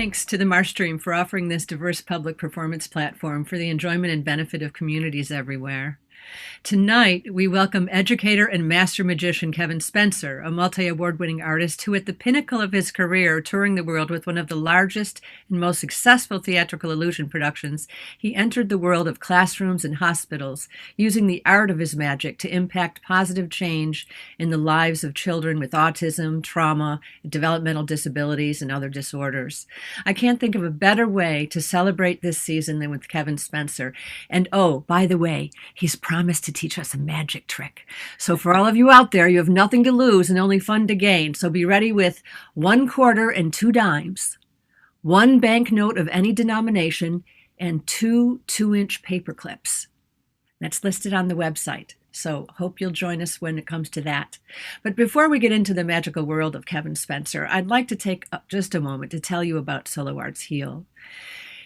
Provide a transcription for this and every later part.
thanks to the MarshStream for offering this diverse public performance platform for the enjoyment and benefit of communities everywhere. Tonight, we welcome educator and master magician Kevin Spencer, a multi-award-winning artist who, at the pinnacle of his career, touring the world with one of the largest and most successful theatrical illusion productions, he entered the world of classrooms and hospitals, using the art of his magic to impact positive change in the lives of children with autism, trauma, developmental disabilities, and other disorders. I can't think of a better way to celebrate this season than with Kevin Spencer. And oh, by the way, he's promised to teach us a magic trick. So for all of you out there, you have nothing to lose and only fun to gain. So be ready with 1 quarter and 2 dimes, 1 banknote of any denomination, and 2 2-inch paper clips. That's listed on the website. So hope you'll join us when it comes to that. But before we get into the magical world of Kevin Spencer, I'd like to take just a moment to tell you about Solo Arts Heal.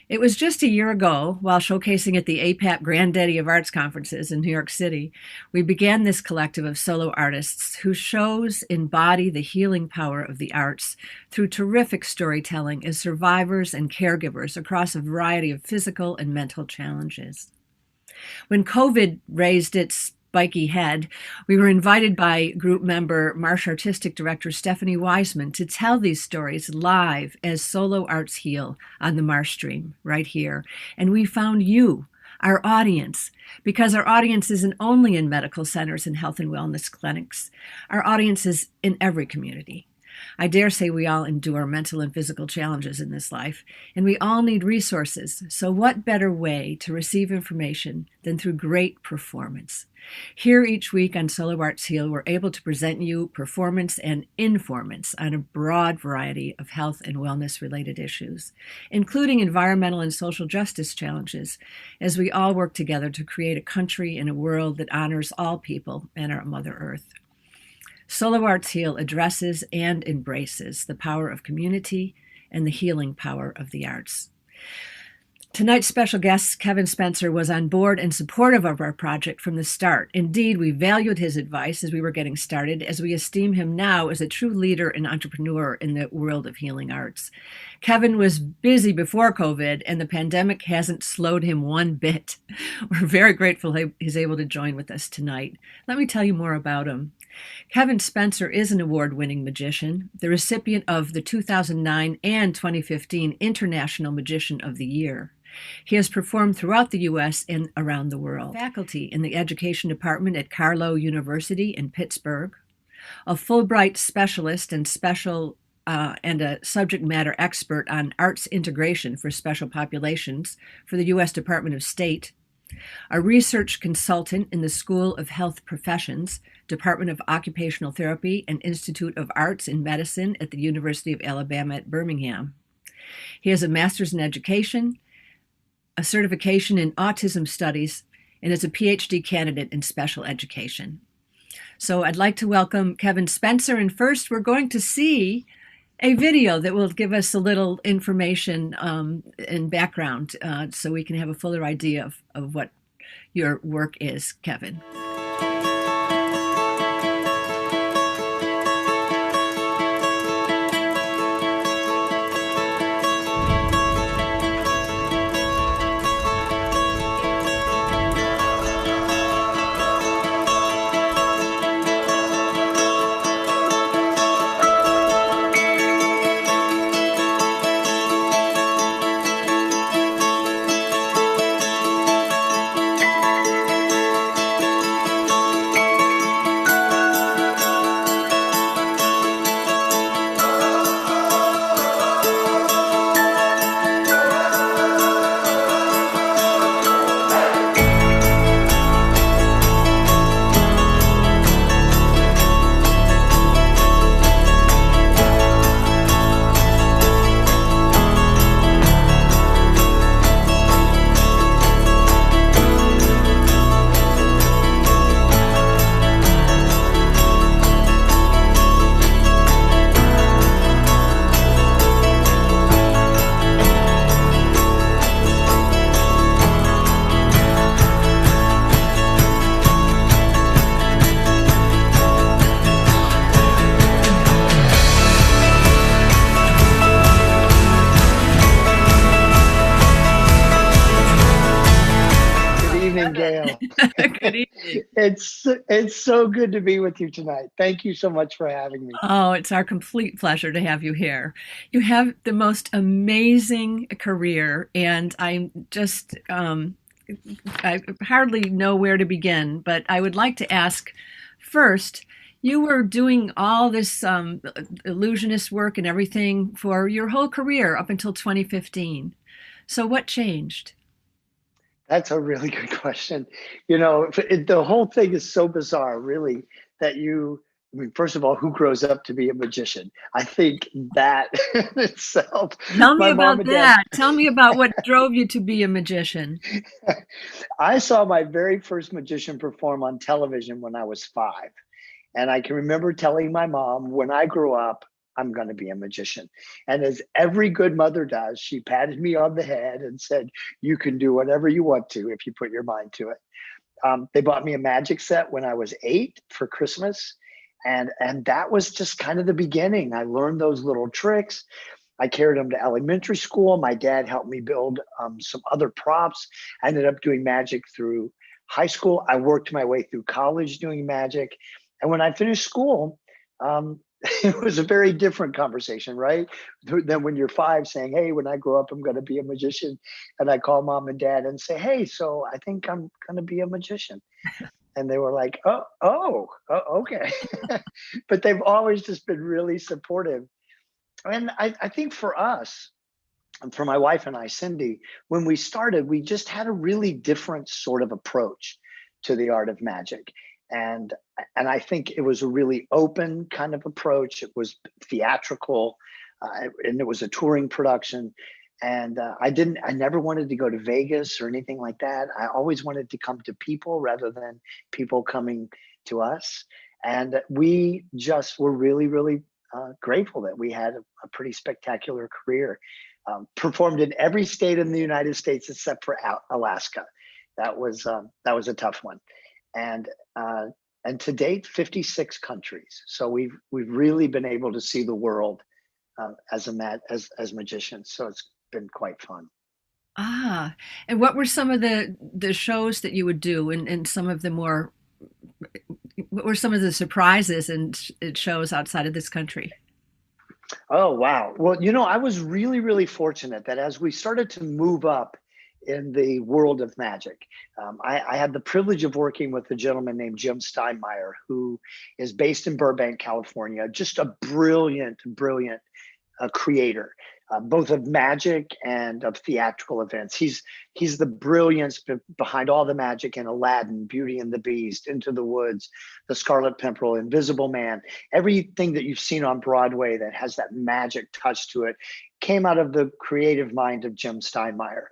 It was just a year ago, while showcasing at the APAP Granddaddy of Arts conferences in New York City, we began this collective of solo artists whose shows embody the healing power of the arts through terrific storytelling as survivors and caregivers across a variety of physical and mental challenges. When COVID raised its spiky head, we were invited by group member Marsh Artistic Director Stephanie Wiseman to tell these stories live as Solo Arts Heal on the MarshStream right here. And we found you, our audience, because our audience isn't only in medical centers and health and wellness clinics. Our audience is in every community. I dare say we all endure mental and physical challenges in this life, and we all need resources. So what better way to receive information than through great performance? Here each week on Solo Arts Heal, we're able to present you performance and informance on a broad variety of health and wellness-related issues, including environmental and social justice challenges, as we all work together to create a country and a world that honors all people and our Mother Earth. Solo Arts Heal addresses and embraces the power of community and the healing power of the arts. Tonight's special guest, Kevin Spencer, was on board and supportive of our project from the start. Indeed, we valued his advice as we were getting started, as we esteem him now as a true leader and entrepreneur in the world of healing arts. Kevin was busy before COVID, and the pandemic hasn't slowed him one bit. We're very grateful he's able to join with us tonight. Let me tell you more about him. Kevin Spencer is an award-winning magician, the recipient of the 2009 and 2015 International Magician of the Year. He has performed throughout the U.S. and around the world. Faculty in the Education Department at Carlow University in Pittsburgh, a Fulbright specialist and a subject matter expert on arts integration for special populations for the U.S. Department of State, a research consultant in the School of Health Professions, Department of Occupational Therapy, and Institute of Arts in Medicine at the University of Alabama at Birmingham. He has a master's in education, a certification in autism studies, and is a PhD candidate in special education. So I'd like to welcome Kevin Spencer, and first we're going to see a video that will give us a little information and background so we can have a fuller idea of what your work is, Kevin. Gail. Good evening. It's so good to be with you tonight. Thank you so much for having me. Oh, it's our complete pleasure to have you here. You have the most amazing career, and I hardly know where to begin, but I would like to ask first, you were doing all this illusionist work and everything for your whole career up until 2015. So what changed? That's a really good question. The whole thing is so bizarre, really, that I mean, first of all, who grows up to be a magician? I think that in itself, Tell me my mom about and dad, that. Tell me about what drove you to be a magician. I saw my very first magician perform on television when I was 5. And I can remember telling my mom, when I grow up, I'm going to be a magician. And as every good mother does, she patted me on the head and said, "You can do whatever you want to if you put your mind to it." They bought me a magic set when I was 8 for Christmas. And that was just kind of the beginning. I learned those little tricks. I carried them to elementary school. My dad helped me build some other props. I ended up doing magic through high school. I worked my way through college doing magic. And when I finished school, um, it was a very different conversation, right? Than when you're 5 saying, "Hey, when I grow up, I'm going to be a magician." And I call mom and dad and say, "Hey, so I think I'm going to be a magician." And they were like, okay." But they've always just been really supportive. And I think for us, and for my wife and I, Cindy, when we started, we just had a really different sort of approach to the art of magic. And I think it was a really open kind of approach. It was theatrical, and it was a touring production. And I never wanted to go to Vegas or anything like that. I always wanted to come to people rather than people coming to us. And we just were really, really grateful that we had a pretty spectacular career. Performed in every state in the United States except for Alaska. That was a tough one, and uh, and to date, 56 countries. So we've really been able to see the world as magicians. So it's been quite fun. Ah, and what were some of the shows that you would do, and some of the more what were some of the surprises and shows outside of this country? Oh, wow. Well, I was really, really fortunate that as we started to move up in the world of magic, I had the privilege of working with a gentleman named Jim Steinmeier, who is based in Burbank, California, just a brilliant, brilliant creator, both of magic and of theatrical events. He's the brilliance behind all the magic in Aladdin, Beauty and the Beast, Into the Woods, The Scarlet Pimpernel, Invisible Man. Everything that you've seen on Broadway that has that magic touch to it came out of the creative mind of Jim Steinmeier.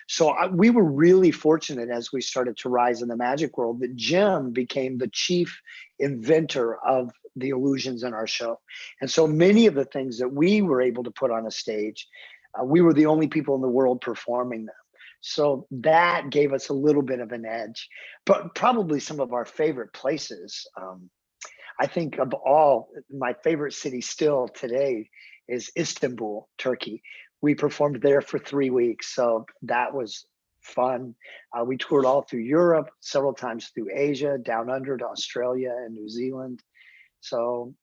So we were really fortunate as we started to rise in the magic world that Jim became the chief inventor of the illusions in our show. And so many of the things that we were able to put on a stage, we were the only people in the world performing them. So that gave us a little bit of an edge. But probably some of our favorite places, I think of all, my favorite city still today is Istanbul, Turkey. We performed there for 3 weeks. So that was fun. We toured all through Europe, several times through Asia, down under to Australia and New Zealand. So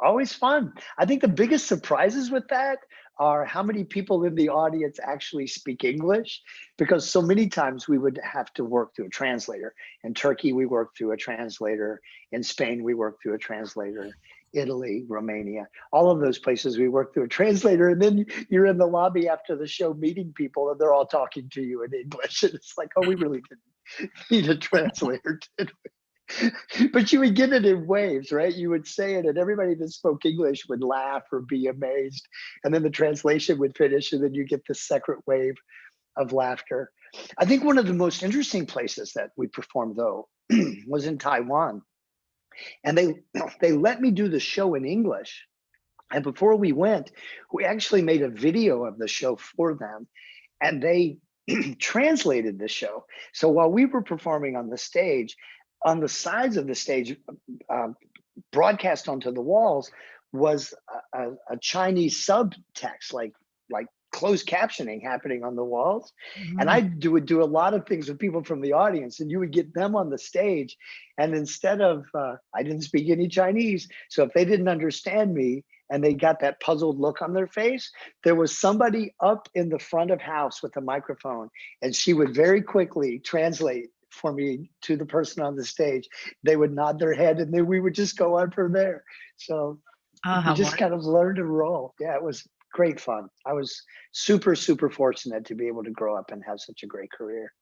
always fun. I think the biggest surprises with that are how many people in the audience actually speak English, because so many times we would have to work through a translator. In Turkey, we worked through a translator. In Spain, we worked through a translator. Italy, Romania, all of those places we worked through a translator. And then you're in the lobby after the show meeting people and they're all talking to you in English. And it's like, oh, we really didn't need a translator, did we? But you would get it in waves, right? You would say it, and everybody that spoke English would laugh or be amazed. And then the translation would finish, and then you get this second wave of laughter. I think one of the most interesting places that we performed, though, was in Taiwan. And they let me do the show in English. And before we went, we actually made a video of the show for them, and they translated the show. So while we were performing on the stage, on the sides of the stage, uh, broadcast onto the walls was a Chinese subtext, like closed captioning happening on the walls. And Mm. I would do a lot of things with people from the audience, and you would get them on the stage. And instead of, I didn't speak any Chinese. So if they didn't understand me and they got that puzzled look on their face, there was somebody up in the front of house with a microphone, and she would very quickly translate for me to the person on the stage. They would nod their head, and then we would just go on from there. So Oh, you how just kind wonderful. of learn to roll. Yeah, it was great fun. I was super, super fortunate to be able to grow up and have such a great career.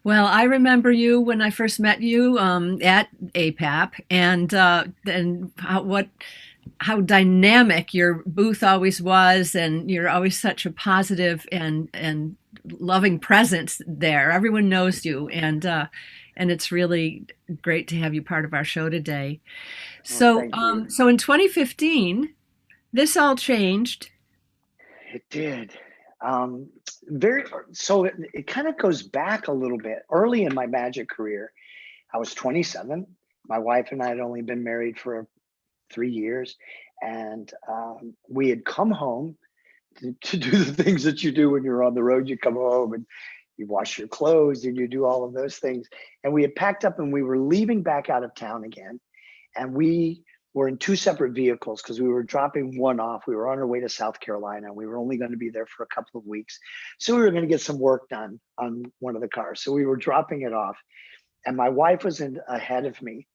Well, I remember you when I first met you at APAP, and how dynamic your booth always was, and you're always such a positive and loving presence there. Everyone knows you, and it's really great to have you part of our show today. Well, So, thank you. so in 2015, this all changed. It did. Um, very so it kind of goes back a little bit. Early in my magic career, I was 27. My wife and I had only been married for 3 years, and we had come home to do the things that you do when you're on the road. You come home and you wash your clothes and you do all of those things. And we had packed up and we were leaving back out of town again. And we were in two separate vehicles because we were dropping one off. We were on our way to South Carolina. We were only going to be there for a couple of weeks. So we were going to get some work done on one of the cars. So we were dropping it off. And my wife was ahead of me.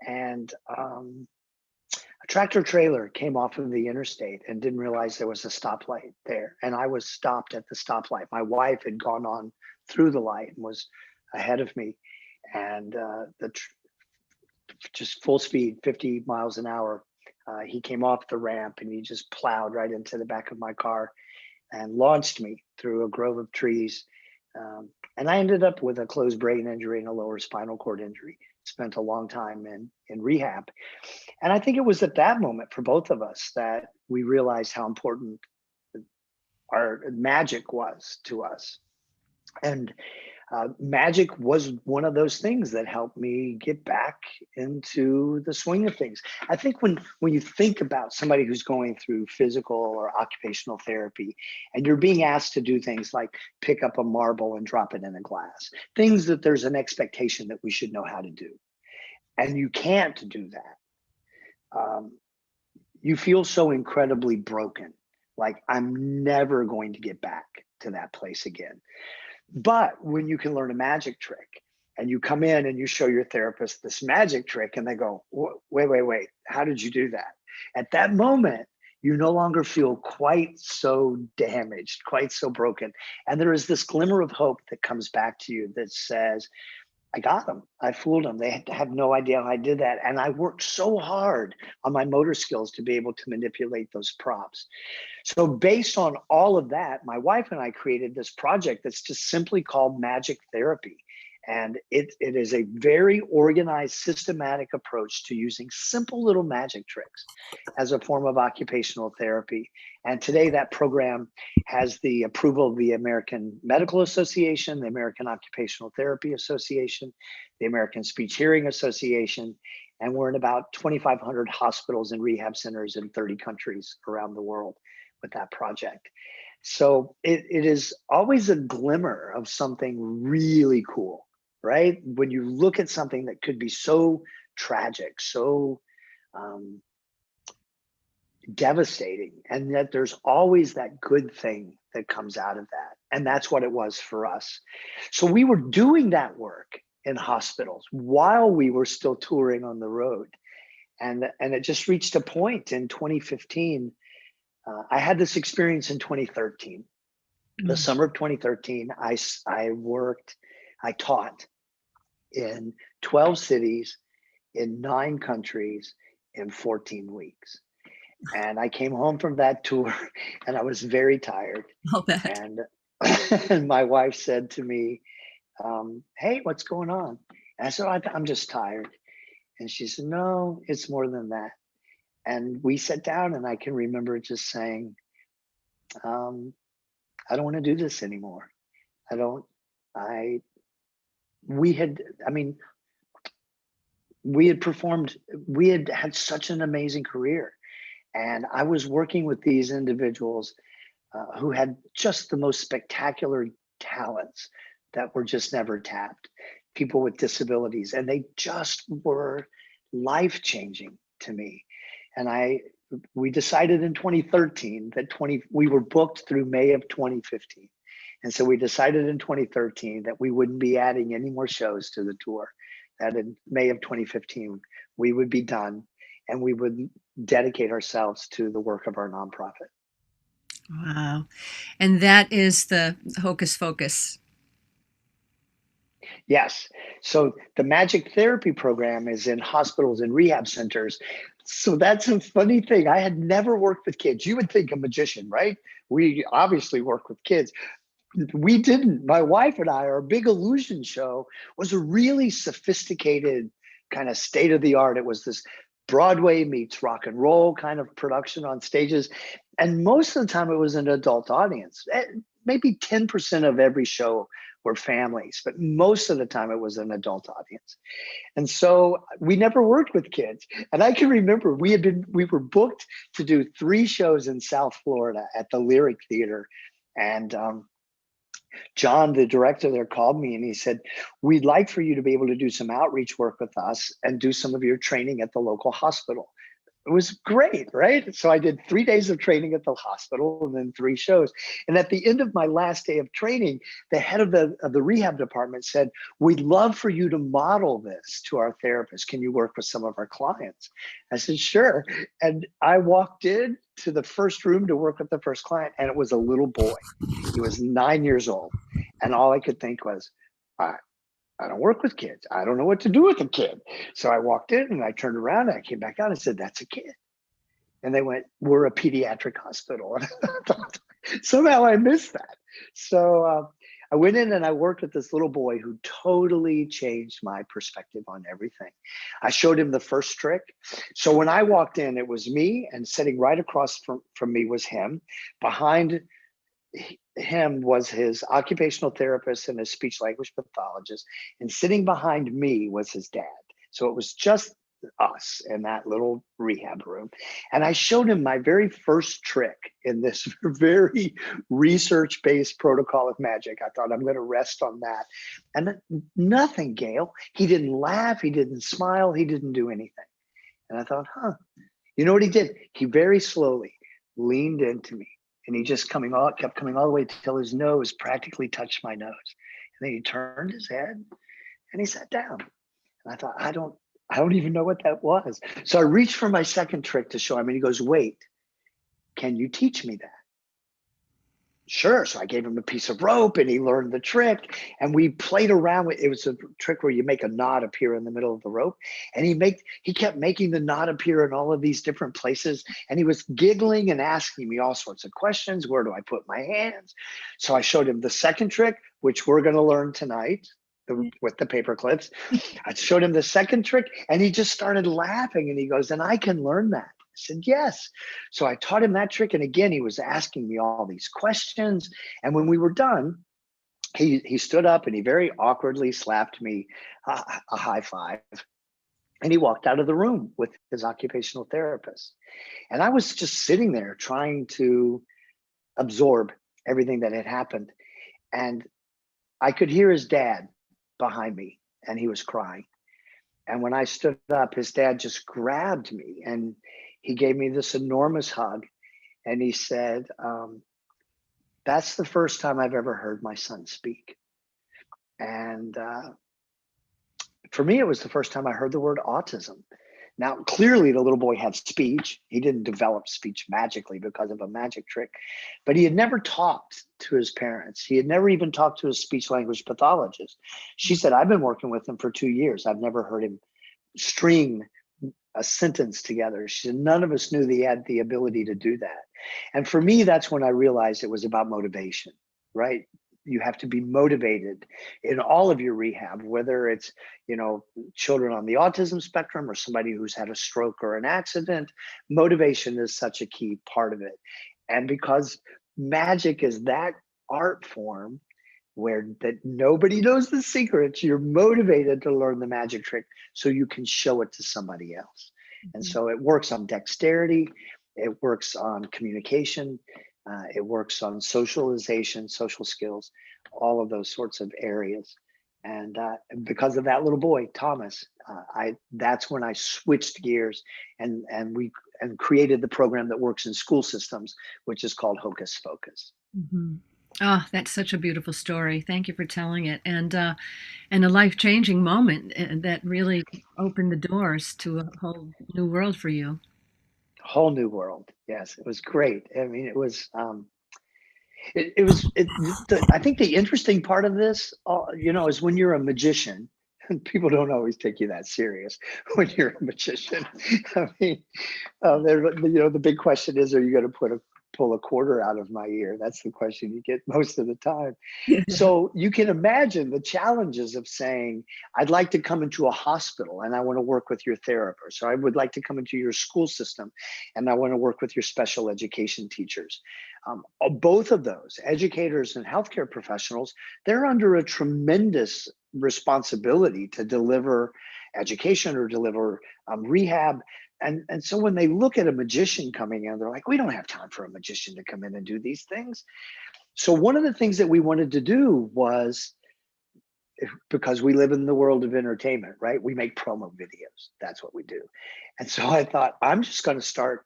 And a tractor trailer came off of the interstate and didn't realize there was a stoplight there. And I was stopped at the stoplight. My wife had gone on through the light and was ahead of me. And just full speed, 50 miles an hour. He came off the ramp and he just plowed right into the back of my car and launched me through a grove of trees. And I ended up with a closed brain injury and a lower spinal cord injury. Spent a long time in rehab. And I think it was at that moment for both of us that we realized how important our magic was to us. And magic was one of those things that helped me get back into the swing of things. I think when you think about somebody who's going through physical or occupational therapy, and you're being asked to do things like pick up a marble and drop it in a glass, things that there's an expectation that we should know how to do, and you can't do that, you feel so incredibly broken. Like, I'm never going to get back to that place again. But when you can learn a magic trick and you come in and you show your therapist this magic trick and they go, wait, how did you do that? At that moment, you no longer feel quite so damaged, quite so broken. And there is this glimmer of hope that comes back to you that says, I got them. I fooled them. They have no idea how I did that. And I worked so hard on my motor skills to be able to manipulate those props. So based on all of that, my wife and I created this project that's just simply called Magic Therapy. And it is a very organized, systematic approach to using simple little magic tricks as a form of occupational therapy. And today that program has the approval of the American Medical Association, the American Occupational Therapy Association, the American Speech Hearing Association, and we're in about 2,500 hospitals and rehab centers in 30 countries around the world with that project. So it is always a glimmer of something really cool, right? When you look at something that could be so tragic, so devastating, and yet there's always that good thing that comes out of that. And that's what it was for us. So we were doing that work in hospitals while we were still touring on the road. And it just reached a point in 2015. I had this experience in 2013. The Mm. summer of 2013, I taught in 12 cities, in 9 countries, in 14 weeks. And I came home from that tour and I was very tired. I'll bet. And, and my wife said to me, hey, what's going on? And I said, I'm just tired. And she said, no, it's more than that. And we sat down and I can remember just saying, I don't want to do this anymore. I don't, I, we had, I mean, we had performed, we had such an amazing career. And I was working with these individuals who had just the most spectacular talents that were just never tapped, people with disabilities, and they just were life changing to me. And we decided in 2013 that we were booked through May of 2015. And so we decided in 2013 that we wouldn't be adding any more shows to the tour, that in May of 2015, we would be done and we would dedicate ourselves to the work of our nonprofit. Wow. And that is the Hocus Focus. Yes. So the magic therapy program is in hospitals and rehab centers. So that's a funny thing. I had never worked with kids. You would think a magician, right? We obviously work with kids. We didn't. My wife and I, our big illusion show was a really sophisticated kind of state of the art. It was this Broadway meets rock and roll kind of production on stages. And most of the time it was an adult audience. Maybe 10% of every show were families, but most of the time it was an adult audience. And so we never worked with kids. And I can remember we were booked to do 3 shows in South Florida at the Lyric Theater. And John, the director there, called me and he said, we'd like for you to be able to do some outreach work with us and do some of your training at the local hospital. It was great, right? So I did 3 days of training at the hospital and then 3 shows. And at the end of my last day of training, the head of the rehab department said, we'd love for you to model this to our therapists. Can you work with some of our clients? I said, sure. And I walked in to the first room to work with the first client, and it was a little boy. He was 9 years old. And all I could think was, I don't work with kids. I don't know what to do with a kid. So I walked in and I turned around and I came back out and said, that's a kid. And they went, we're a pediatric hospital. Somehow I missed that. So I went in and I worked with this little boy who totally changed my perspective on everything. I showed him the first trick. So when I walked in, it was me, and sitting right across from me was him. Behind him was his occupational therapist and his speech language pathologist, and sitting behind me was his dad. So it was just us in that little rehab room. And I showed him my very first trick in this very research-based protocol of magic. I thought, I'm going to rest on that. And nothing, Gail. He didn't laugh. He didn't smile. He didn't do anything. And I thought, you know what he did? He very slowly leaned into me. And he just kept coming all the way till his nose practically touched my nose. And then he turned his head and he sat down. And I thought, I don't even know what that was. So I reached for my second trick to show him, and he goes, wait, can you teach me that? Sure. So I gave him a piece of rope and he learned the trick, and we played around with it. Was a trick where you make a knot appear in the middle of the rope, and he kept making the knot appear in all of these different places, and he was giggling and asking me all sorts of questions. Where do I put my hands? So I showed him the second trick, which we're going to learn tonight with the paper clips. I showed him the second trick and he just started laughing, and he goes, and I can learn that. I said, yes. So I taught him that trick. And again, he was asking me all these questions. And when we were done, he stood up and he very awkwardly slapped me a high five. And he walked out of the room with his occupational therapist. And I was just sitting there trying to absorb everything that had happened. And I could hear his dad behind me, and he was crying. And when I stood up, his dad just grabbed me and he gave me this enormous hug. And he said, that's the first time I've ever heard my son speak. And for me, it was the first time I heard the word autism. Now, clearly the little boy had speech. He didn't develop speech magically because of a magic trick, but he had never talked to his parents. He had never even talked to his speech language pathologist. She said, I've been working with him for 2 years. I've never heard him string a sentence together. She said, none of us knew that he had the ability to do that. And for me, that's when I realized it was about motivation, right? You have to be motivated in all of your rehab, whether it's, children on the autism spectrum or somebody who's had a stroke or an accident. Motivation is such a key part of it. And because magic is that art form where that nobody knows the secrets, you're motivated to learn the magic trick so you can show it to somebody else. And so it works on dexterity, it works on communication, It works on socialization, social skills, all of those sorts of areas. And because of that little boy, Thomas, that's when I switched gears and created the program that works in school systems, which is called Hocus Focus. Mm-hmm. Oh, that's such a beautiful story. Thank you for telling it, and a life-changing moment that really opened the doors to a whole new world for you. Whole new world. Yes, it was great. I mean, it was. It was. I think the interesting part of this, is when you're a magician, and people don't always take you that serious when you're a magician. I mean, the big question is, are you going to pull a quarter out of my ear? That's the question you get most of the time. So you can imagine the challenges of saying, I'd like to come into a hospital and I want to work with your therapist, or I would like to come into your school system and I want to work with your special education teachers. Both of those, educators and healthcare professionals, they're under a tremendous responsibility to deliver education or deliver rehab. And so when they look at a magician coming in, they're like, we don't have time for a magician to come in and do these things. So one of the things that we wanted to do was, because we live in the world of entertainment, right? We make promo videos. That's what we do. And so I thought, I'm just going to start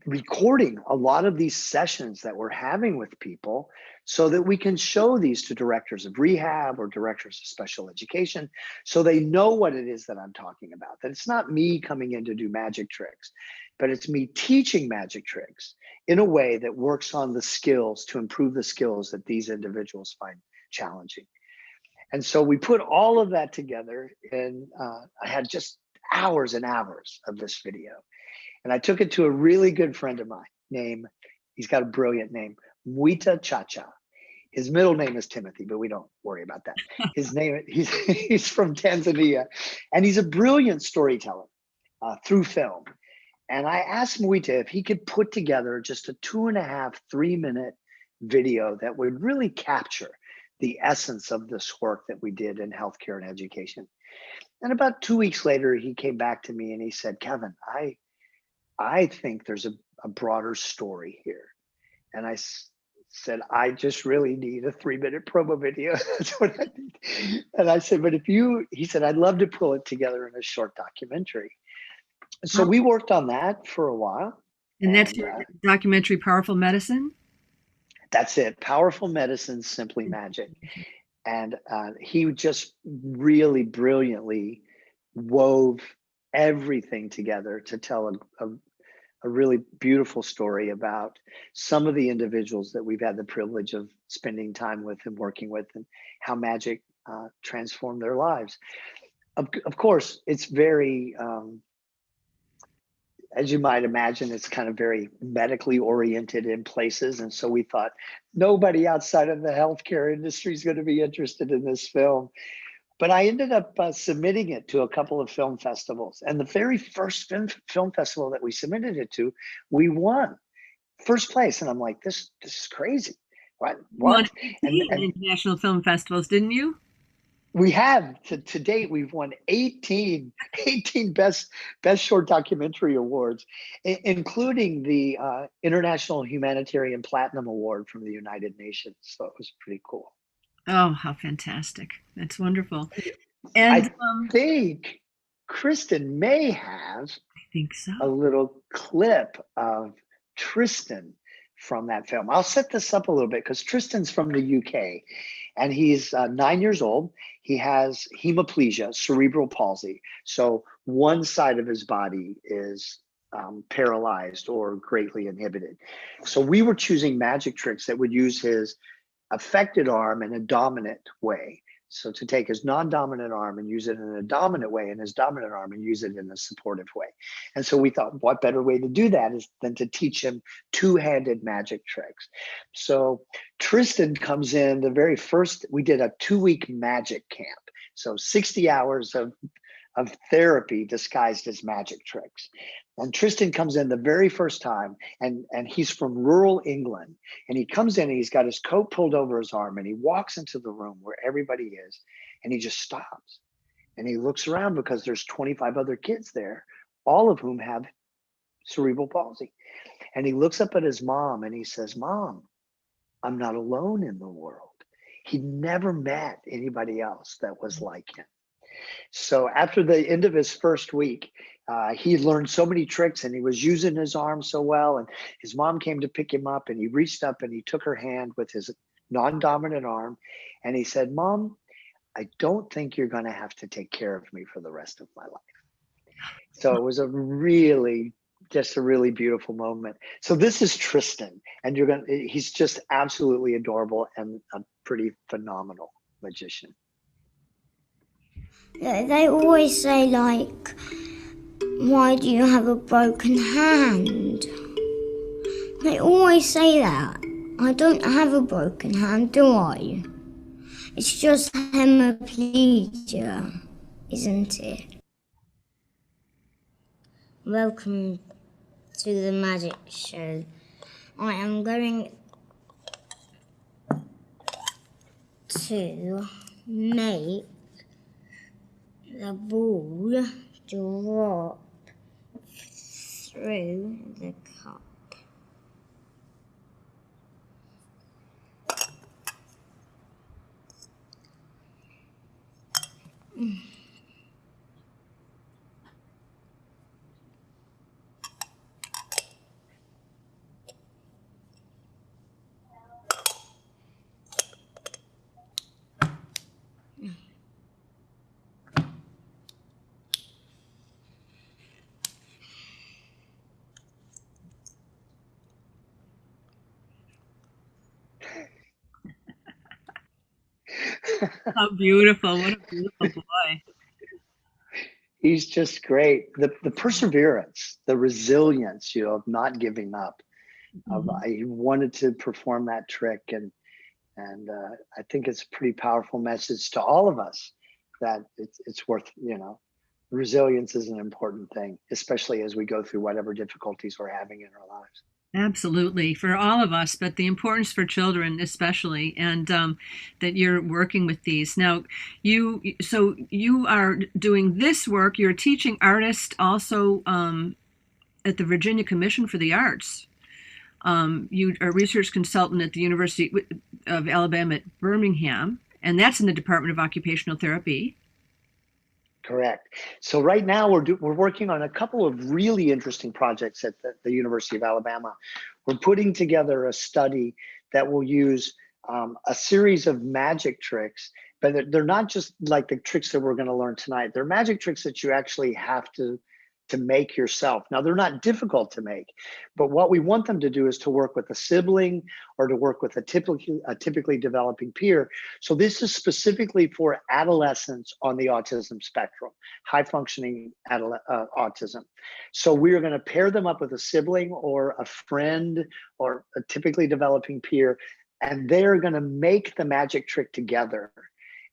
recording a lot of these sessions that we're having with people so that we can show these to directors of rehab or directors of special education so they know what it is that I'm talking about, that it's not me coming in to do magic tricks, but it's me teaching magic tricks in a way that works on the skills to improve the skills that these individuals find challenging. And so we put all of that together, and I had just hours and hours of this video. And I took it to a really good friend of mine he's got a brilliant name, Muita Chacha. His middle name is Timothy, but we don't worry about that. He's from Tanzania, and he's a brilliant storyteller through film. And I asked Muita if he could put together just a 2.5, 3-minute video that would really capture the essence of this work that we did in healthcare and education. And about 2 weeks later, he came back to me and he said, Kevin, I think there's a broader story here. And I said, I just really need a 3-minute promo video. That's what I need. And I said, he said, I'd love to pull it together in a short documentary. So we worked on that for a while. And that's your documentary, Powerful Medicine? That's it. Powerful Medicine, Simply Magic. And he just really brilliantly wove everything together to tell a really beautiful story about some of the individuals that we've had the privilege of spending time with and working with, and how magic transformed their lives. Of course, it's very, as you might imagine, it's kind of very medically oriented in places. And so we thought nobody outside of the healthcare industry is going to be interested in this film. But I ended up submitting it to a couple of film festivals. And the very first film festival that we submitted it to, we won first place. And I'm like, this is crazy. What? Won 18 international film festivals, didn't you? We have to date. We've won 18 best short documentary awards, including the International Humanitarian Platinum Award from the United Nations. So it was pretty cool. Oh, how fantastic. That's wonderful. And I think Kristen may have a little clip of Tristan from that film. I'll set this up a little bit because Tristan's from the UK and he's 9 years old. He has hemiplegia, cerebral palsy. So one side of his body is paralyzed or greatly inhibited. So we were choosing magic tricks that would use his affected arm in a dominant way. So to take his non-dominant arm and use it in a dominant way, and his dominant arm and use it in a supportive way. And so we thought, what better way to do that is than to teach him two-handed magic tricks. So Tristan comes in the very first, we did a 2-week magic camp. So 60 hours of therapy disguised as magic tricks. And Tristan comes in the very first time, and he's from rural England. And he comes in and he's got his coat pulled over his arm, and he walks into the room where everybody is, and he just stops. And he looks around because there's 25 other kids there, all of whom have cerebral palsy. And he looks up at his mom and he says, "Mom, I'm not alone in the world." He never met anybody else that was like him. So after the end of his first week, he learned so many tricks and he was using his arm so well. And his mom came to pick him up and he reached up and he took her hand with his non-dominant arm. And he said, "Mom, I don't think you're going to have to take care of me for the rest of my life." So it was just a really beautiful moment. So this is Tristan, and he's just absolutely adorable and a pretty phenomenal magician. They always say, like, why do you have a broken hand? They always say that. I don't have a broken hand, do I? It's just hemiplegia, isn't it? Welcome to the magic show. I am going to make the ball drop through the cup. How beautiful. What a beautiful boy. He's just great. The perseverance, the resilience, of not giving up. I wanted to perform that trick, and I think it's a pretty powerful message to all of us that it's worth, resilience is an important thing, especially as we go through whatever difficulties we're having in our lives. Absolutely, for all of us, but the importance for children especially, and that you're working with these. Now, you are doing this work. You're a teaching artist also at the Virginia Commission for the Arts. You are a research consultant at the University of Alabama at Birmingham, and that's in the Department of Occupational Therapy. Correct. So right now we're working on a couple of really interesting projects at the University of Alabama. We're putting together a study that will use a series of magic tricks, but they're not just like the tricks that we're going to learn tonight. They're magic tricks that you actually have to make yourself. Now, they're not difficult to make, but what we want them to do is to work with a sibling or to work with a typically developing peer. So this is specifically for adolescents on the autism spectrum, high functioning autism. So we're going to pair them up with a sibling or a friend or a typically developing peer, and they're going to make the magic trick together.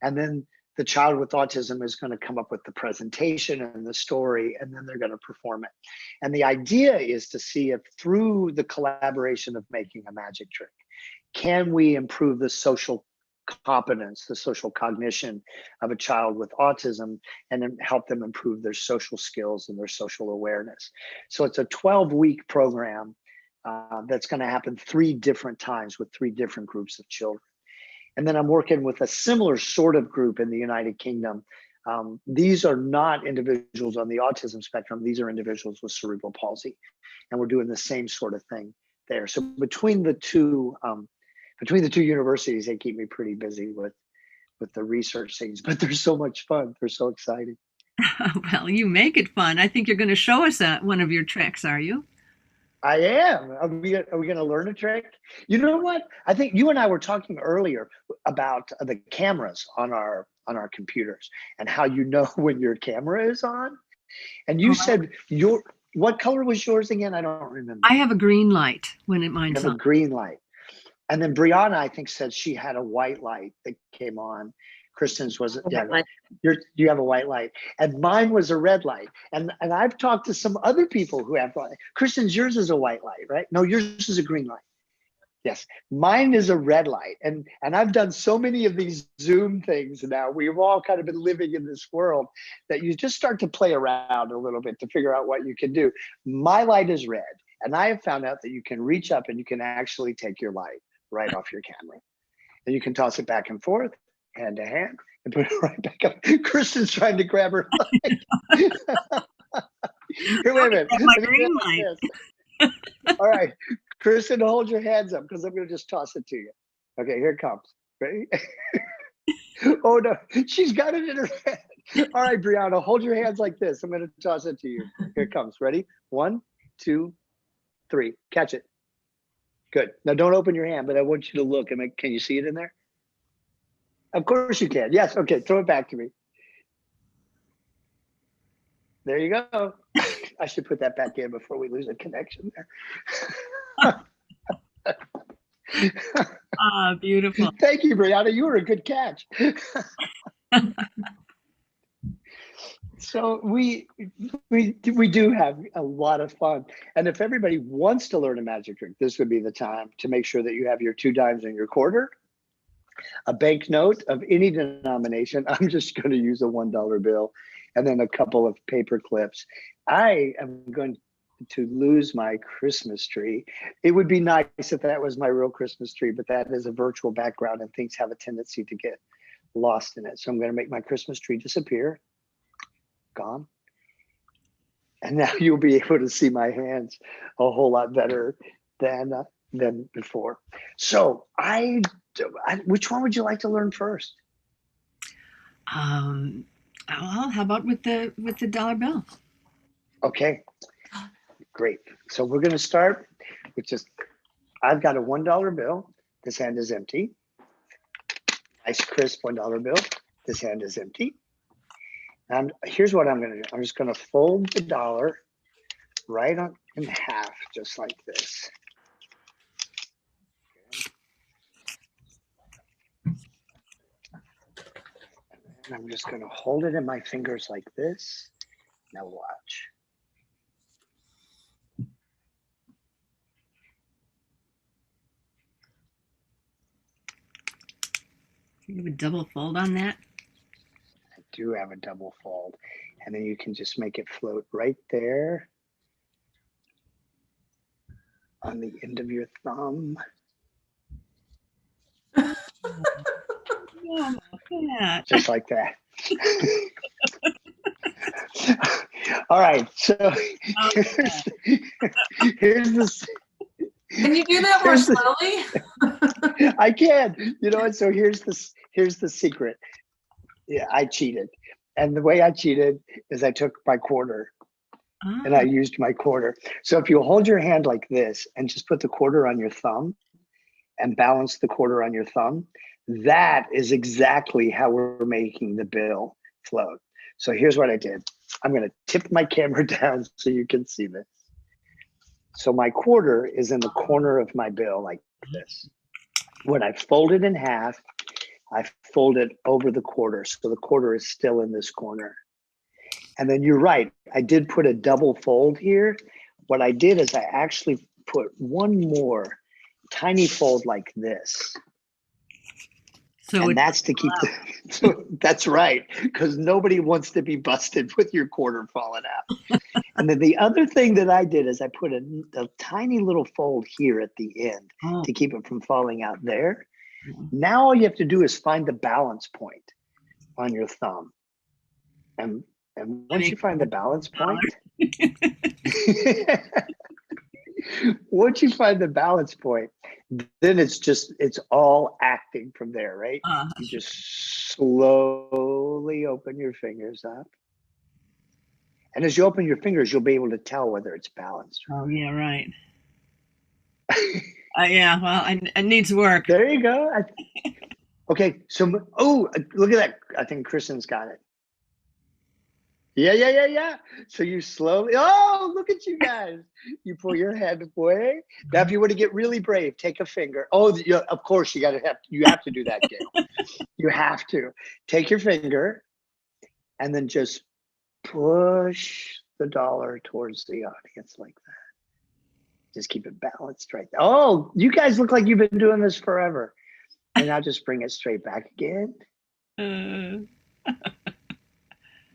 And then the child with autism is going to come up with the presentation and the story, and then they're going to perform it. And the idea is to see if through the collaboration of making a magic trick, can we improve the social competence, the social cognition of a child with autism, and then help them improve their social skills and their social awareness. So it's a 12-week program that's going to happen 3 different times with 3 different groups of children. And then I'm working with a similar sort of group in the United Kingdom. These are not individuals on the autism spectrum. These are individuals with cerebral palsy. And we're doing the same sort of thing there. So between the two universities, they keep me pretty busy with the research things, but they're so much fun. They're so exciting. Well, you make it fun. I think you're going to show us one of your tricks, are you? I am. Are we going to learn a trick? You know what? I think you and I were talking earlier about the cameras on our computers and how you know when your camera is on. And you said what color was yours again? I don't remember. I have a green light when mine's on. You have a green light. And then Brianna, I think, said she had a white light that came on. Kristen's was it? Yeah, you have a white light, and mine was a red light. And I've talked to some other people who have light. Kristen's, yours is a white light, right? No, yours is a green light. Yes, mine is a red light. And I've done so many of these Zoom things now. We've all kind of been living in this world that you just start to play around a little bit to figure out what you can do. My light is red, And I have found out that you can reach up and you can actually take your light right off your camera. And you can toss it back and forth, hand to hand, and put it right back up. Kristen's trying to grab her light. Here, wait a minute. My green light. All right, Kristen, hold your hands up because I'm going to just toss it to you. Okay, here it comes. Ready? Oh no, she's got it in her hand. All right, Brianna, hold your hands like this. I'm going to toss it to you. Here it comes. Ready? 1, 2, 3. Catch it. Good. Now don't open your hand, but I want you to look. Can you see it in there? Of course you can. Yes. Okay. Throw it back to me. There you go. I should put that back in before we lose a connection there. Ah, beautiful. Thank you, Brianna. You were a good catch. So we do have a lot of fun. And if everybody wants to learn a magic trick, this would be the time to make sure that you have your 2 dimes and your quarter, a banknote of any denomination. I'm just going to use a $1 bill, and then a couple of paper clips. I am going to lose my Christmas tree. It would be nice if that was my real Christmas tree, but that is a virtual background and things have a tendency to get lost in it. So I'm going to make my Christmas tree disappear. Gone. And now you'll be able to see my hands a whole lot better than before. So which one would you like to learn first? Well, how about with the dollar bill? Okay, great. So we're going to start with I've got a $1 bill. This hand is empty. Nice crisp $1 bill. This hand is empty. And here's what I'm going to do. I'm just going to fold the dollar right in half, just like this. And I'm just going to hold it in my fingers like this. Now watch. You have a double fold on that? I do have a double fold. And then you can just make it float right there on the end of your thumb. Yeah. Just like that. All right, so here's the. Can you do that more slowly? I can. You know what? So here's the secret. Yeah, I cheated, and the way I cheated is I took my quarter, and I used my quarter. So if you hold your hand like this and just put the quarter on your thumb, and balance the quarter on your thumb, that is exactly how we're making the bill float. So here's what I did. I'm going to tip my camera down so you can see this. So my quarter is in the corner of my bill like this. When I fold it in half, I fold it over the quarter. So the quarter is still in this corner. And then you're right. I did put a double fold here. What I did is I actually put one more tiny fold like this. So and that's to keep so that's right, because nobody wants to be busted with your quarter falling out. And then the other thing that I did is I put a tiny little fold here at the end to keep it from falling out there. Now all you have to do is find the balance point on your thumb. And once you find the balance point, once you find the balance point, then it's all acting from there, right? You just slowly open your fingers up. And as you open your fingers, you'll be able to tell whether it's balanced. Oh, yeah, right. Yeah, well, it needs work. There you go. Okay, so, look at that. I think Kristen's got it. Yeah. So you slowly, look at you guys. You pull your head away. Now, if you want to get really brave, take a finger. Of course, you have to do that, Gail. You have to. Take your finger and then just push the dollar towards the audience like that. Just keep it balanced right there. Oh, you guys look like you've been doing this forever. And now just bring it straight back again.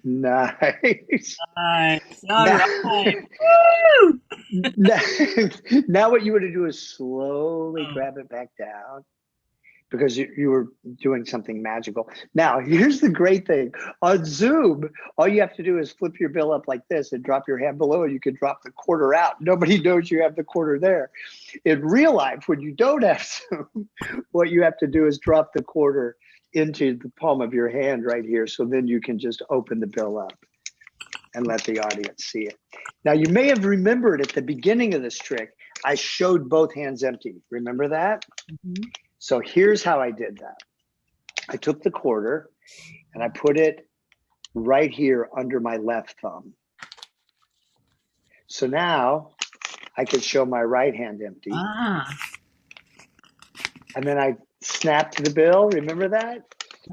Nice. Nice. All Now, right. Woo! now what you want to do is slowly grab it back down because you were doing something magical. Now, here's the great thing. On Zoom, all you have to do is flip your bill up like this and drop your hand below, and you can drop the quarter out. Nobody knows you have the quarter there. In real life, when you don't have Zoom, what you have to do is drop the quarter into the palm of your hand right here. So then you can just open the bill up and let the audience see it. Now, you may have remembered at the beginning of this trick, I showed both hands empty. Remember that? Mm-hmm. So here's how I did that. I took the quarter and I put it right here under my left thumb. So now I could show my right hand empty. Ah. And then I snapped the bill. Remember that?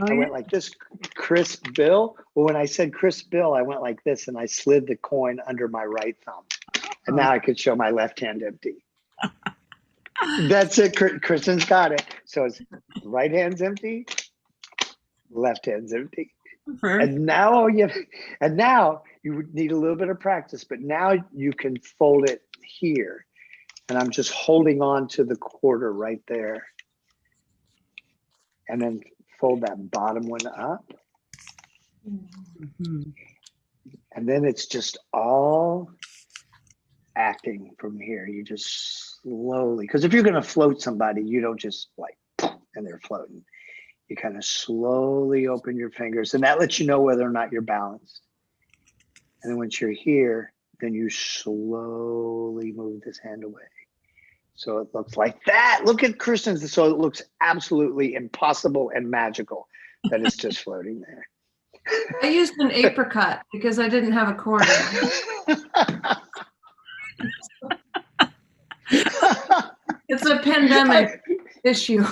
Oh, I went like this, crisp bill. Well, when I said crisp bill, I went like this and I slid the coin under my right thumb. And now I could show my left hand empty. That's it. Kristen's got it. So it's right hand's empty, left hand's empty. And now you would need a little bit of practice, but now you can fold it here. And I'm just holding on to the quarter right there. And then fold that bottom one up. Mm-hmm. And then it's just all acting from here. You just slowly, because if you're going to float somebody, you don't just like, and they're floating. You kind of slowly open your fingers, and that lets you know whether or not you're balanced. And then once you're here, then you slowly move this hand away. So it looks like that. Look at Kristen's. So it looks absolutely impossible and magical that it's just floating there. I used an apricot because I didn't have a quarter. It's a pandemic issue.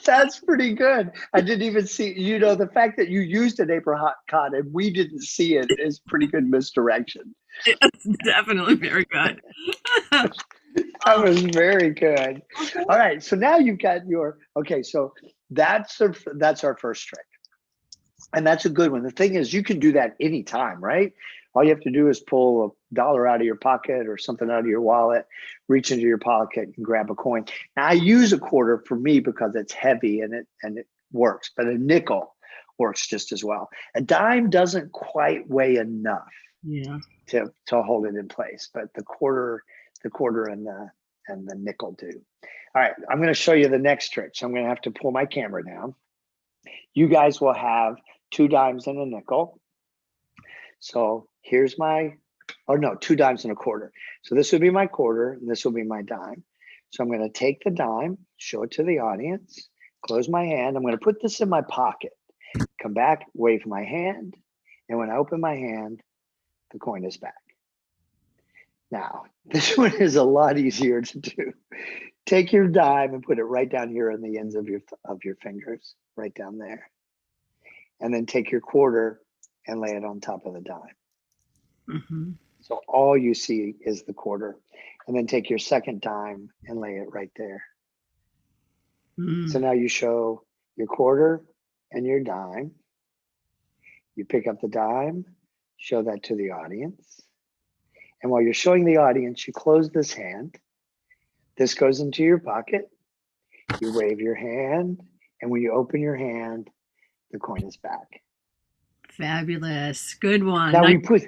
That's pretty good. I didn't even see, the fact that you used an apricot and we didn't see it is pretty good misdirection. It's definitely very good. That was very good. All right, so now you've got so that's our first trick. And that's a good one. The thing is, you can do that anytime, right? All you have to do is pull $1 out of your pocket or something out of your wallet, reach into your pocket and grab a coin. Now I use a quarter for me because it's heavy and it works, but a nickel works just as well. A dime doesn't quite weigh enough to hold it in place, but the quarter and the nickel do. All right, I'm going to show you the next trick. So I'm going to have to pull my camera down. You guys will have 2 dimes and a nickel. So here's 2 dimes and a quarter. So this would be my quarter, and this will be my dime. So I'm going to take the dime, show it to the audience, close my hand. I'm going to put this in my pocket, come back, wave my hand, and when I open my hand, the coin is back. Now, this one is a lot easier to do. Take your dime and put it right down here on the ends of your fingers, right down there. And then take your quarter and lay it on top of the dime. Mm-hmm. So all you see is the quarter. And then take your second dime and lay it right there. Mm. So now you show your quarter and your dime. You pick up the dime, show that to the audience. And while you're showing the audience, you close this hand. This goes into your pocket. You wave your hand. And when you open your hand, the coin is back. Fabulous. Good one. Now we put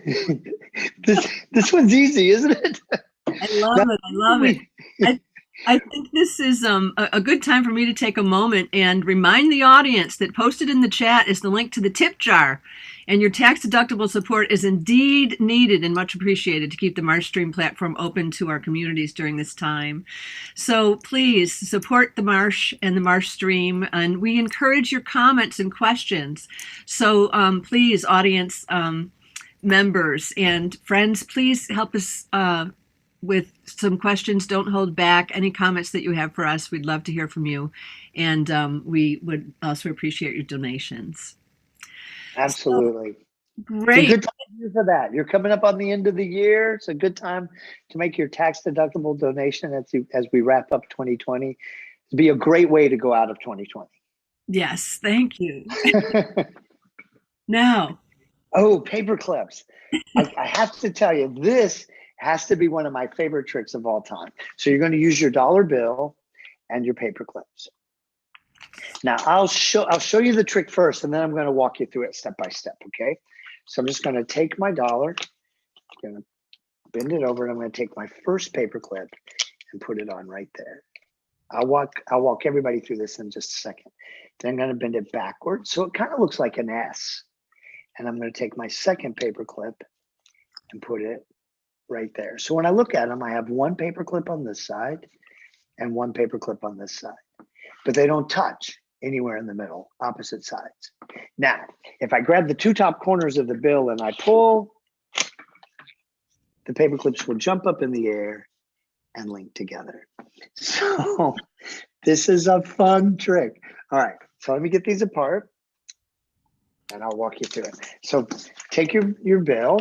this one's easy, isn't it? I love it. I think this is a good time for me to take a moment and remind the audience that posted in the chat is the link to the tip jar. And your tax-deductible support is indeed needed and much appreciated to keep the MarshStream platform open to our communities during this time. So please support the Marsh and the MarshStream, and we encourage your comments and questions. So please, audience members and friends, please help us with some questions. Don't hold back. Any comments that you have for us, we'd love to hear from you. And we would also appreciate your donations. Absolutely. So, great. It's a good time for that. You're coming up on the end of the year. It's a good time to make your tax-deductible donation as we wrap up 2020. It'd be a great way to go out of 2020. Yes, thank you. Now, Oh, paper clips. I have to tell you, this has to be one of my favorite tricks of all time. So you're going to use your dollar bill and your paper clips. Now I'll show you the trick first, and then I'm going to walk you through it step by step. Okay. So I'm just going to take my dollar, going to bend it over, and I'm going to take my first paper clip and put it on right there. I'll walk everybody through this in just a second. Then I'm going to bend it backwards so it kind of looks like an S. And I'm going to take my second paper clip and put it right there. So when I look at them, I have one paper clip on this side and one paper clip on this side, but they don't touch anywhere in the middle, opposite sides. Now, if I grab the two top corners of the bill and I pull, the paper clips will jump up in the air and link together. So this is a fun trick. All right, so let me get these apart and I'll walk you through it. So take your bill,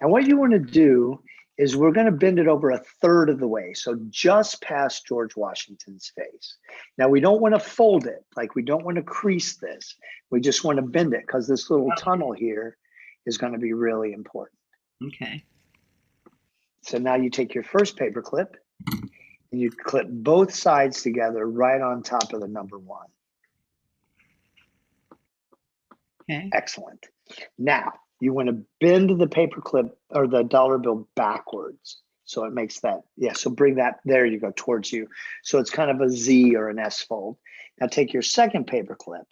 and what you want to do is we're going to bend it over a third of the way. So just past George Washington's face. Now we don't want to fold it, like we don't want to crease this. We just want to bend it because this little tunnel here is going to be really important. okay. So now you take your first paper clip and you clip both sides together right on top of the number one. Okay. Excellent. Now you want to bend the paper clip or the dollar bill backwards. So it makes that, yeah, so bring that, there you go, towards you. So it's kind of a Z or an S fold. Now take your second paper clip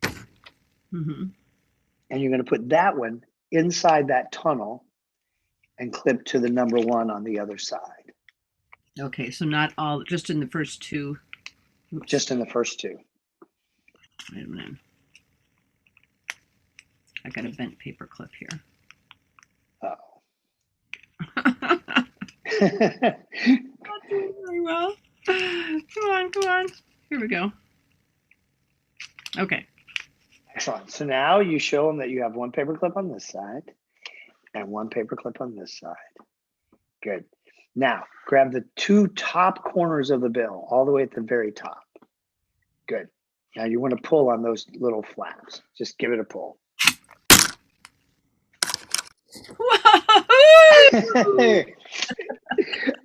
and you're going to put that one inside that tunnel and clip to the number one on the other side. Okay, so not all, just in the first two. Oops. Just in the first two. Wait a minute. I got a bent paper clip here. Uh-oh. Not doing very well. Come on. Here we go. Okay. Excellent. So now you show them that you have one paper clip on this side and one paper clip on this side. Good. Now grab the two top corners of the bill all the way at the very top. Good. Now you want to pull on those little flaps. Just give it a pull.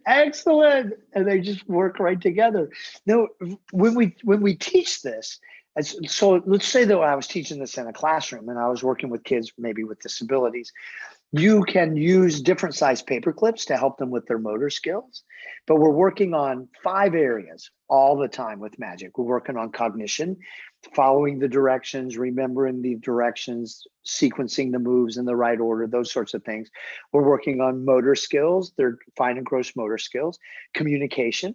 Excellent. And they just work right together. Now, when we teach this, so let's say that I was teaching this in a classroom and I was working with kids maybe with disabilities. You can use different size paper clips to help them with their motor skills, but we're working on 5 areas all the time with magic. We're working on cognition, following the directions, remembering the directions, sequencing the moves in the right order, those sorts of things. We're working on motor skills, they're fine and gross motor skills, communication.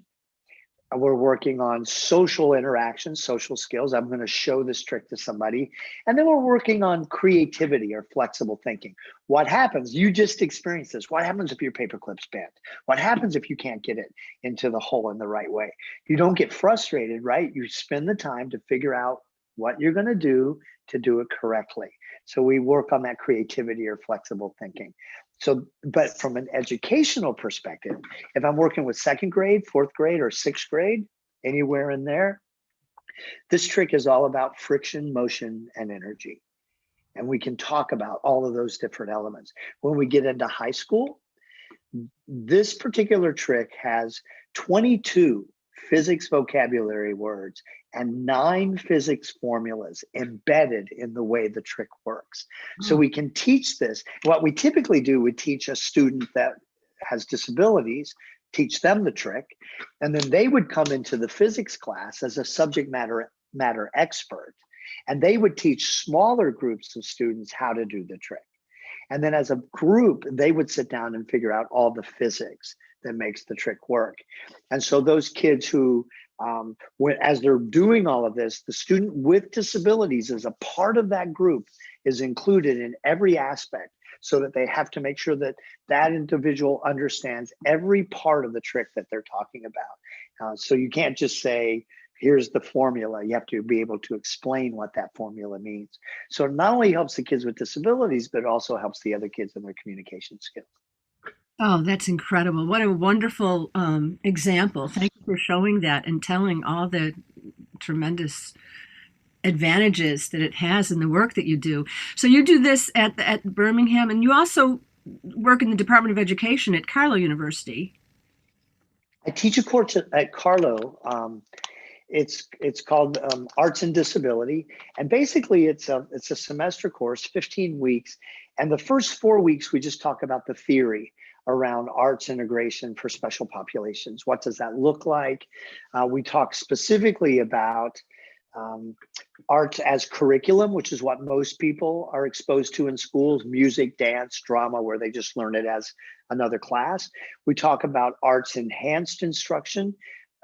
We're working on social interactions, social skills. I'm going to show this trick to somebody. And then we're working on creativity or flexible thinking. What happens? You just experienced this. What happens if your paperclip's bent? What happens if you can't get it into the hole in the right way? You don't get frustrated, right? You spend the time to figure out what you're going to do it correctly. So we work on that creativity or flexible thinking. So, but from an educational perspective, if I'm working with 2nd grade, 4th grade, or 6th grade, anywhere in there, this trick is all about friction, motion, and energy. And we can talk about all of those different elements. When we get into high school, this particular trick has 22 physics vocabulary words and 9 physics formulas embedded in the way the trick works. So we can teach this. What we typically do, we teach a student that has disabilities, teach them the trick, and then they would come into the physics class as a subject matter expert, and they would teach smaller groups of students how to do the trick. And then as a group, they would sit down and figure out all the physics that makes the trick work. And so those kids who, as they're doing all of this, the student with disabilities as a part of that group is included in every aspect, so that they have to make sure that that individual understands every part of the trick that they're talking about. So you can't just say, here's the formula. You have to be able to explain what that formula means. So it not only helps the kids with disabilities, but it also helps the other kids in their communication skills. Oh, that's incredible. What a wonderful example. Thank you for showing that and telling all the tremendous advantages that it has in the work that you do. So you do this at Birmingham, and you also work in the Department of Education at Carlow University. I teach a course at Carlow. It's called Arts and Disability, and basically it's a semester course, 15 weeks, and the first 4 weeks we just talk about the theory around arts integration for special populations. What does that look like? We talk specifically about arts as curriculum, which is what most people are exposed to in schools: music, dance, drama, where they just learn it as another class. We talk about arts enhanced instruction.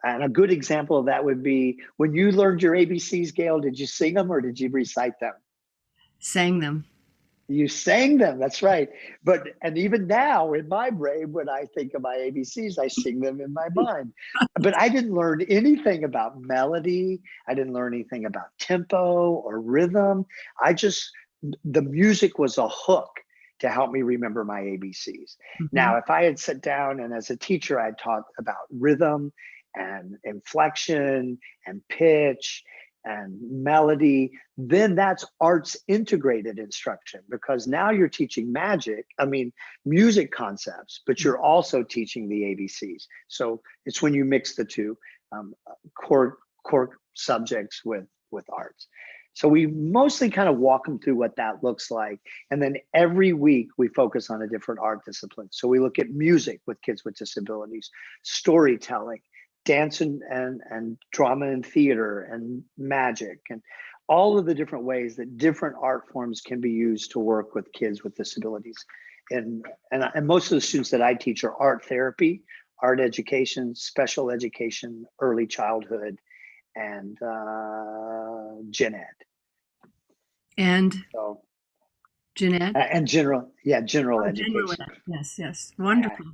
And a good example of that would be when you learned your ABCs, Gail, did you sing them or did you recite them? Sang them. You sang them, that's right. And even now in my brain, when I think of my ABCs, I sing them in my mind. But I didn't learn anything about melody. I didn't learn anything about tempo or rhythm. The music was a hook to help me remember my ABCs. Mm-hmm. Now, if I had sat down and as a teacher, I'd taught about rhythm and inflection and pitch and melody, then that's arts integrated instruction, because now you're teaching music concepts, but you're also teaching the ABCs. So it's when you mix the two core subjects with arts. So we mostly kind of walk them through what that looks like. And then every week we focus on a different art discipline. So we look at music with kids with disabilities, storytelling, dance and drama and theater and magic, and all of the different ways that different art forms can be used to work with kids with disabilities. And most of the students that I teach are art therapy, art education, special education, early childhood, and gen ed. And so, gen ed? And general education. General ed. Yes, wonderful. Yeah.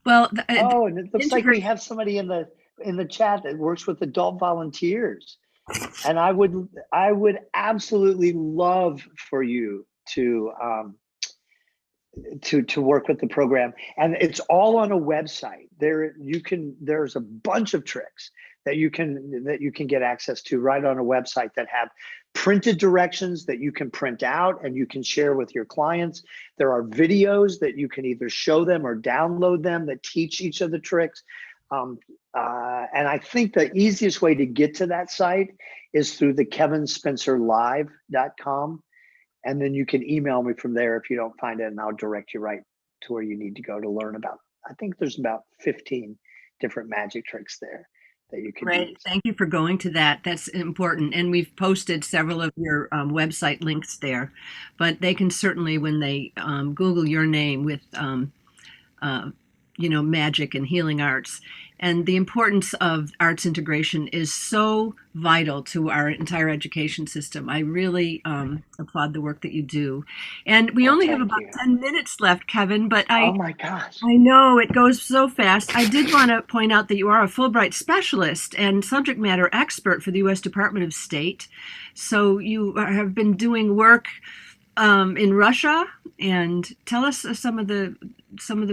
Well, and it looks like we have somebody in the chat that works with adult volunteers, and I would absolutely love for you to work with the program, and it's all on a website. There's a bunch of tricks that you can get access to right on a website that have printed directions that you can print out and you can share with your clients. There are videos that you can either show them or download them that teach each of the tricks. And I think the easiest way to get to that site is through the kevinspencerlive.com. And then you can email me from there if you don't find it, and I'll direct you right to where you need to go to learn about. I think there's about 15 different magic tricks there that you can use. Thank you for going to that. That's important. And we've posted several of your website links there, but they can certainly, when they Google your name with, magic and healing arts, and the importance of arts integration is so vital to our entire education system. I really applaud the work that you do. And we only have about 10 minutes left, Kevin, but oh my gosh, I know it goes so fast. I did want to point out that you are a Fulbright specialist and subject matter expert for the U.S. Department of State. So you have been doing work in Russia, and tell us some of the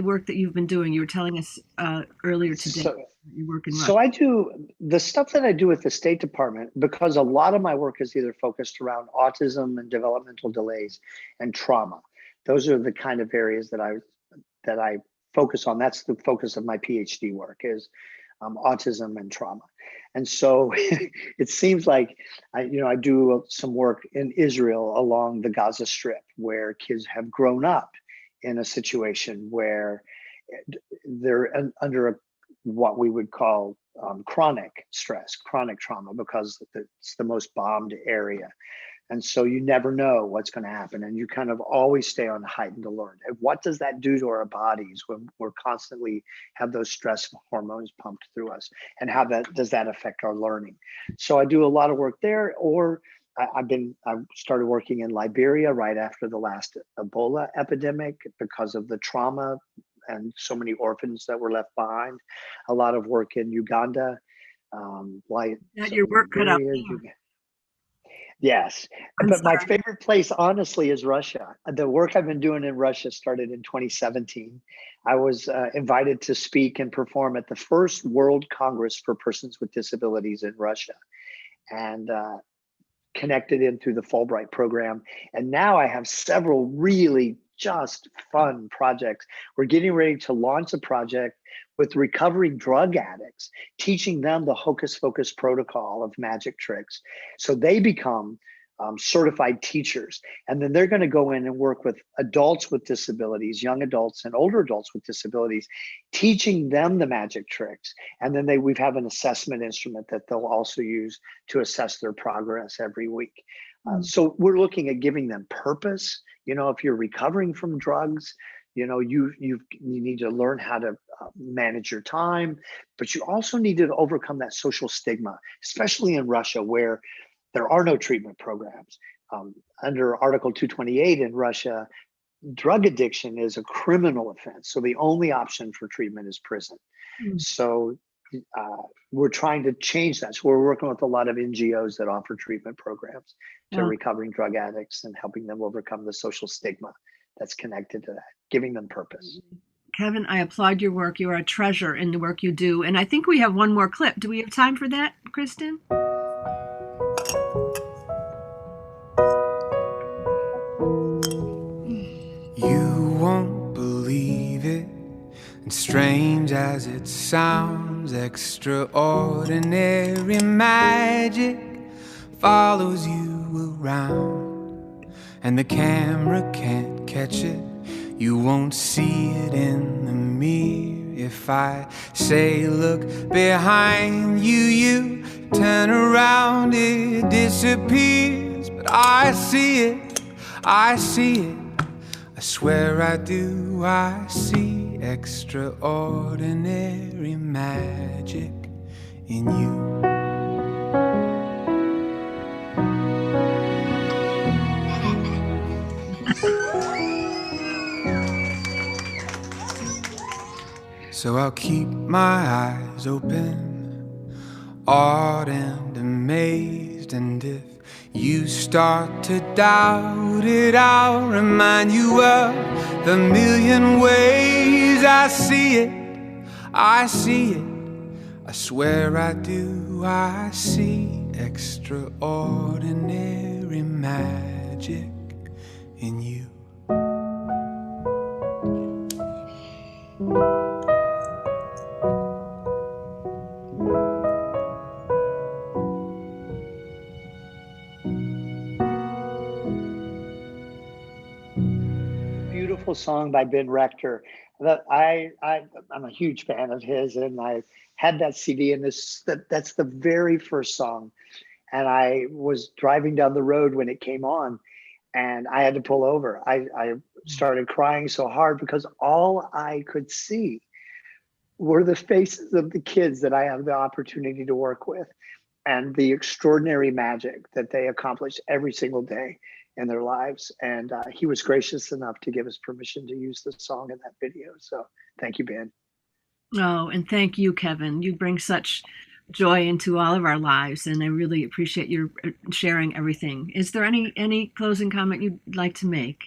work that you've been doing. You were telling us earlier today. You work in Russia. So I do the stuff that I do with the State Department, because a lot of my work is either focused around autism and developmental delays and trauma. Those are the kind of areas that I focus on. That's the focus of my PhD work, is autism and trauma. And so it seems like I do some work in Israel along the Gaza Strip, where kids have grown up in a situation where they're under what we would call chronic stress, chronic trauma, because it's the most bombed area. And so you never know what's going to happen, and you kind of always stay on heightened alert. And what does that do to our bodies when we're constantly have those stress hormones pumped through us, and how does that affect our learning? So I do a lot of work there. Or I started working in Liberia right after the last Ebola epidemic because of the trauma and so many orphans that were left behind. A lot of work in Uganda. Your work cut out. Yes, but my favorite place, honestly, is Russia. The work I've been doing in Russia started in 2017. I was invited to speak and perform at the first World Congress for Persons with Disabilities in Russia. And connected in through the Fulbright program. And now I have several really just fun projects. We're getting ready to launch a project with recovering drug addicts, teaching them the hocus pocus protocol of magic tricks. So they become certified teachers. And then they're going to go in and work with adults with disabilities, young adults and older adults with disabilities, teaching them the magic tricks. And then we have an assessment instrument that they'll also use to assess their progress every week. So we're looking at giving them purpose. You know, if you're recovering from drugs, you know, you need to learn how to manage your time, but you also need to overcome that social stigma, especially in Russia, where there are no treatment programs. Under Article 228 in Russia, drug addiction is a criminal offense. So the only option for treatment is prison. So we're trying to change that. So we're working with a lot of NGOs that offer treatment programs to recovering drug addicts and helping them overcome the social stigma that's connected to that, giving them purpose. Kevin, I applaud your work. You are a treasure in the work you do. And I think we have one more clip. Do we have time for that, Kristen? You won't believe it, and strange as it sounds, extraordinary magic follows you around, and the camera can't catch it. You won't see it in the mirror. If I say look behind you, you turn around, it disappears. But I see it, I see it, I swear I do. I see extraordinary magic in you. So I'll keep my eyes open, awed and amazed, and if you start to doubt it, I'll remind you of the million ways I see it, I see it, I swear I do. I see extraordinary magic in you. Beautiful song by Ben Rector that I'm a huge fan of his, and I had that CD, and that's the very first song. And I was driving down the road when it came on, and I had to pull over. I started crying so hard because all I could see were the faces of the kids that I have the opportunity to work with, and the extraordinary magic that they accomplish every single day in their lives. And he was gracious enough to give us permission to use the song in that video. So thank you, Ben. Oh, and thank you, Kevin. You bring such joy into all of our lives, and I really appreciate your sharing everything. Is there any closing comment you'd like to make?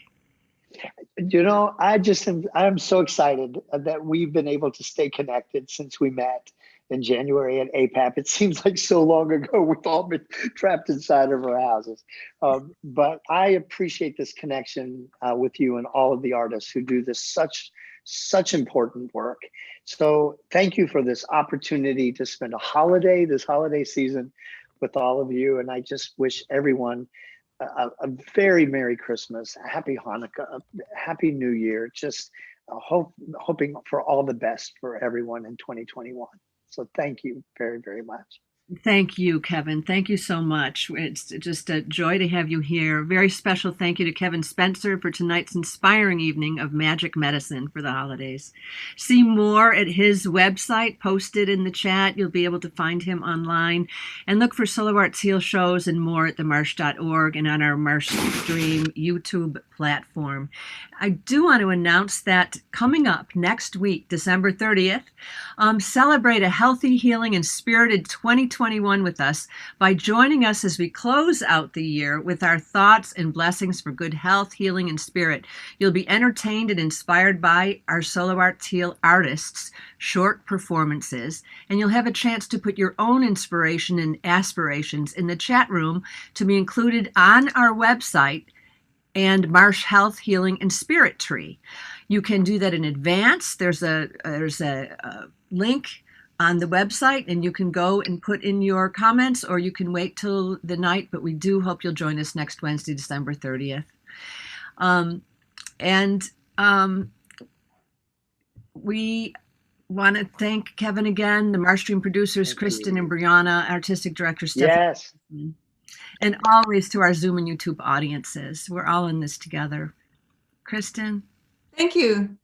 You know, I'm so excited that we've been able to stay connected since we met in January at APAP. It seems like so long ago. We've all been trapped inside of our houses. But I appreciate this connection with you and all of the artists who do this such important work. So thank you for this opportunity to spend this holiday season with all of you. And I just wish everyone a very Merry Christmas, a Happy Hanukkah, a Happy New Year. Just hoping for all the best for everyone in 2021. So thank you very, very much. Thank you, Kevin. Thank you so much. It's just a joy to have you here. Very special thank you to Kevin Spencer for tonight's inspiring evening of magic medicine for the holidays. See more at his website posted in the chat. You'll be able to find him online, and look for Solo Arts Heal shows and more at themarsh.org and on our MarshStream YouTube platform. I do want to announce that coming up next week, December 30th, celebrate a healthy, healing, and spirited 2020 2021 with us by joining us as we close out the year with our thoughts and blessings for good health, healing, and spirit. You'll be entertained and inspired by our Solo Art Teal artists' short performances, and you'll have a chance to put your own inspiration and aspirations in the chat room to be included on our website and Marsh Health, Healing, and Spirit Tree. You can do that in advance. There's a link on the website, and you can go and put in your comments, or you can wait till the night, but we do hope you'll join us next Wednesday, December 30th. We want to thank Kevin again, the MarshStream producers, Kristen and Brianna, artistic director Stephanie. Yes. And always to our Zoom and YouTube audiences. We're all in this together. Kristen? Thank you.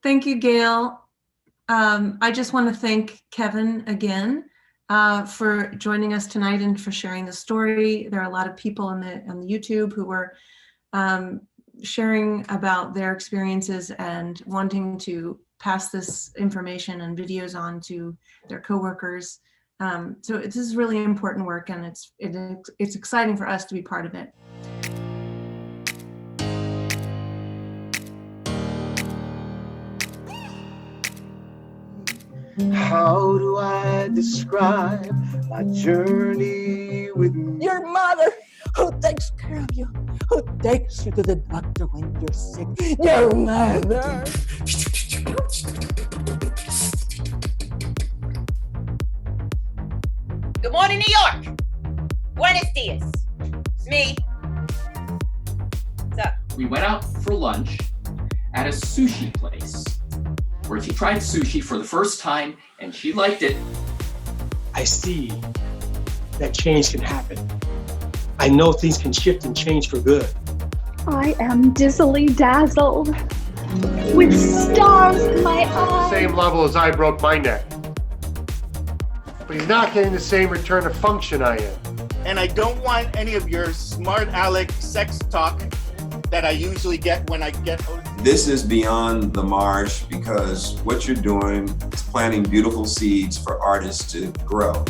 Thank you, Gail. I just want to thank Kevin again for joining us tonight and for sharing the story. There are a lot of people on the YouTube who were sharing about their experiences and wanting to pass this information and videos on to their coworkers. So this is really important work, and it's exciting for us to be part of it. How do I describe my journey with your mother, who takes care of you, who takes you to the doctor when you're sick? Your mother. Good morning, New York. Buenos dias. It's me. What's up? We went out for lunch at a sushi place where she tried sushi for the first time and she liked it. I see that change can happen. I know things can shift and change for good. I am dizzily dazzled with stars in my eyes. Same level as I broke my neck. But he's not getting the same return of function I am. And I don't want any of your smart aleck sex talk that I usually get when I get. This is beyond the marsh because what you're doing is planting beautiful seeds for artists to grow.